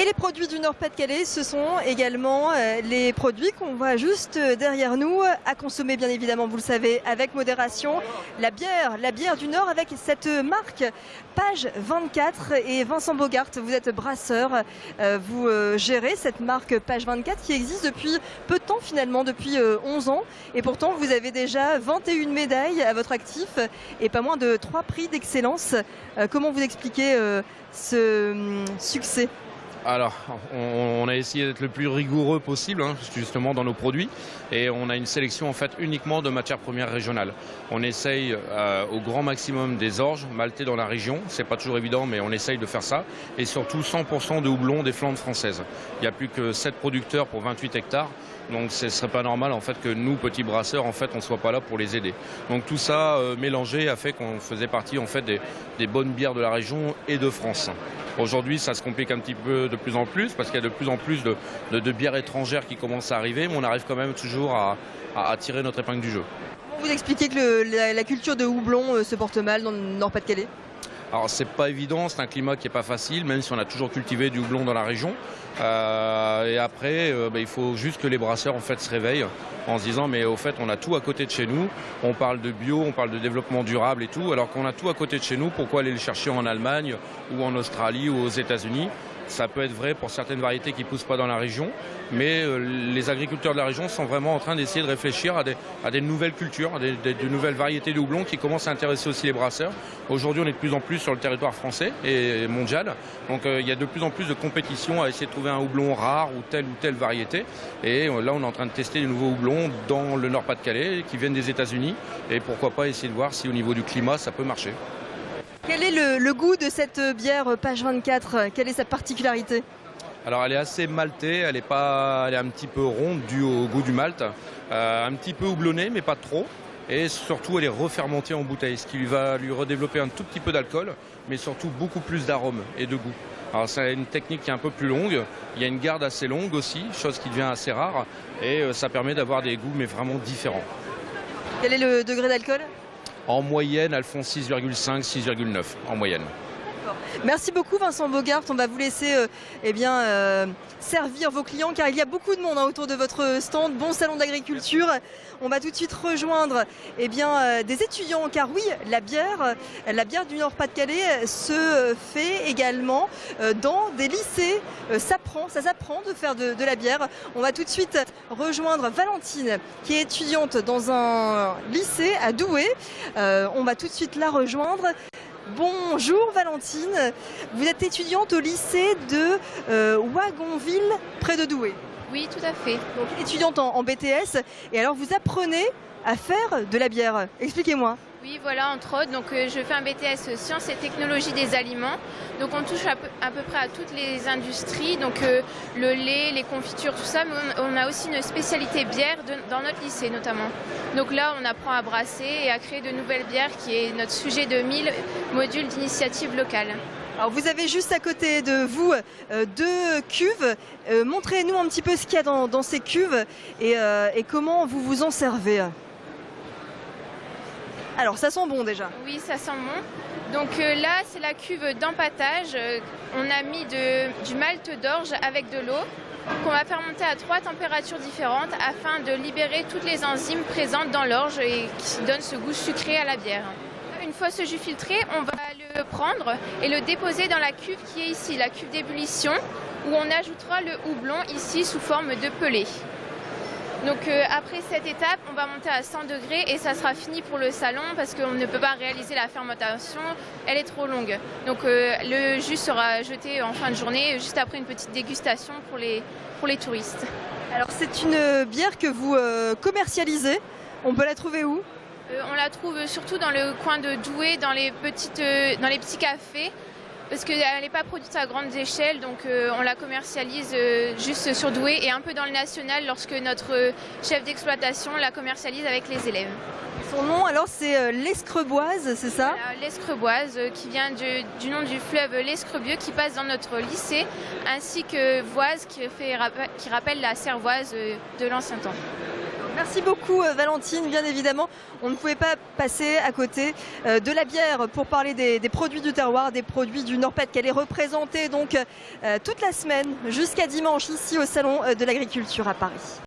Et les produits du Nord-Pas-de-Calais, ce sont également les produits qu'on voit juste derrière nous, à consommer bien évidemment, vous le savez, avec modération. La bière du Nord avec cette marque Page 24. Et Vincent Bogart, vous êtes brasseur, vous gérez cette marque Page 24 qui existe depuis peu de temps finalement, depuis 11 ans. Et pourtant, vous avez déjà 21 médailles à votre actif et pas moins de 3 prix d'excellence. Comment vous expliquez ce succès ? Alors, on a essayé d'être le plus rigoureux possible, justement, dans nos produits. Et on a une sélection, en fait, uniquement de matières premières régionales. On essaye au grand maximum des orges maltais dans la région. C'est pas toujours évident, mais on essaye de faire ça. Et surtout, 100% de houblon des Flandres françaises. Il n'y a plus que 7 producteurs pour 28 hectares. Donc ce ne serait pas normal en fait que nous, petits brasseurs, en fait, on ne soit pas là pour les aider. Donc tout ça mélangé a fait qu'on faisait partie en fait, des bonnes bières de la région et de France. Aujourd'hui, ça se complique un petit peu de plus en plus parce qu'il y a de plus en plus de bières étrangères qui commencent à arriver, mais on arrive quand même toujours à tirer notre épingle du jeu. Comment vous expliquez que la culture de houblon se porte mal dans le Nord-Pas-de-Calais ? Alors c'est pas évident, c'est un climat qui est pas facile, même si on a toujours cultivé du houblon dans la région. Et après, il faut juste que les brasseurs en fait se réveillent en se disant mais au fait on a tout à côté de chez nous. On parle de bio, on parle de développement durable et tout, alors qu'on a tout à côté de chez nous. Pourquoi aller le chercher en Allemagne ou en Australie ou aux États-Unis ? Ça peut être vrai pour certaines variétés qui ne poussent pas dans la région, mais les agriculteurs de la région sont vraiment en train d'essayer de réfléchir à des nouvelles cultures, de nouvelles variétés de houblon qui commencent à intéresser aussi les brasseurs. Aujourd'hui, on est de plus en plus sur le territoire français et mondial, donc il y a de plus en plus de compétition à essayer de trouver un houblon rare ou telle variété. Et là, on est en train de tester des nouveaux houblons dans le Nord-Pas-de-Calais qui viennent des États-Unis, et pourquoi pas essayer de voir si au niveau du climat, ça peut marcher. Quel est le goût de cette bière Page 24 ? Quelle est sa particularité ? Alors elle est assez maltée, elle est un petit peu ronde dû au goût du malt, un petit peu houblonnée mais pas trop. Et surtout elle est refermentée en bouteille, ce qui va lui redévelopper un tout petit peu d'alcool, mais surtout beaucoup plus d'arômes et de goût. Alors c'est une technique qui est un peu plus longue, il y a une garde assez longue aussi, chose qui devient assez rare, et ça permet d'avoir des goûts mais vraiment différents. Quel est le degré d'alcool ? En moyenne, elles font 6,5, 6,9 en moyenne. Merci beaucoup Vincent Bogart, on va vous laisser servir vos clients car il y a beaucoup de monde autour de votre stand, bon salon d'agriculture. On va tout de suite rejoindre des étudiants car oui, la bière du Nord-Pas-de-Calais se fait également dans des lycées. Ça s'apprend de faire de la bière. On va tout de suite rejoindre Valentine qui est étudiante dans un lycée à Douai. On va tout de suite la rejoindre. Bonjour Valentine, vous êtes étudiante au lycée de Wagonville, près de Douai. Oui, tout à fait. Donc étudiante en BTS, et alors vous apprenez à faire de la bière. Expliquez-moi. Oui, voilà, entre autres. Donc, je fais un BTS Sciences et Technologies des aliments. Donc, on touche à peu près à toutes les industries. Donc, le lait, les confitures, tout ça. Mais on a aussi une spécialité bière dans notre lycée, notamment. Donc là, on apprend à brasser et à créer de nouvelles bières, qui est notre sujet de 1000 modules d'initiative locale. Alors, vous avez juste à côté de vous 2 cuves. Montrez-nous un petit peu ce qu'il y a dans ces cuves et comment vous vous en servez. Alors ça sent bon déjà. Oui, ça sent bon. Donc là, c'est la cuve d'empâtage. On a mis du malt d'orge avec de l'eau qu'on va faire monter à 3 températures différentes afin de libérer toutes les enzymes présentes dans l'orge et qui donnent ce goût sucré à la bière. Une fois ce jus filtré, on va le prendre et le déposer dans la cuve qui est ici, la cuve d'ébullition, où on ajoutera le houblon ici sous forme de pellet. Donc après cette étape, on va monter à 100 degrés et ça sera fini pour le salon parce qu'on ne peut pas réaliser la fermentation, elle est trop longue. Donc le jus sera jeté en fin de journée, juste après une petite dégustation pour les touristes. Alors c'est une bière que vous commercialisez, on peut la trouver où ? On la trouve surtout dans le coin de Douai, dans les petits cafés. Parce qu'elle n'est pas produite à grande échelle, donc on la commercialise juste sur Douai et un peu dans le national lorsque notre chef d'exploitation la commercialise avec les élèves. Son nom alors c'est l'Escreboise, c'est ça ? Voilà, l'Escreboise qui vient du nom du fleuve l'Escrebieux qui passe dans notre lycée, ainsi que Voise qui rappelle la Cervoise de l'ancien temps. Merci beaucoup Valentine, bien évidemment on ne pouvait pas passer à côté de la bière pour parler des produits du terroir, des produits du Nord-Pas-de-Calais représentés donc toute la semaine jusqu'à dimanche ici au Salon de l'Agriculture à Paris.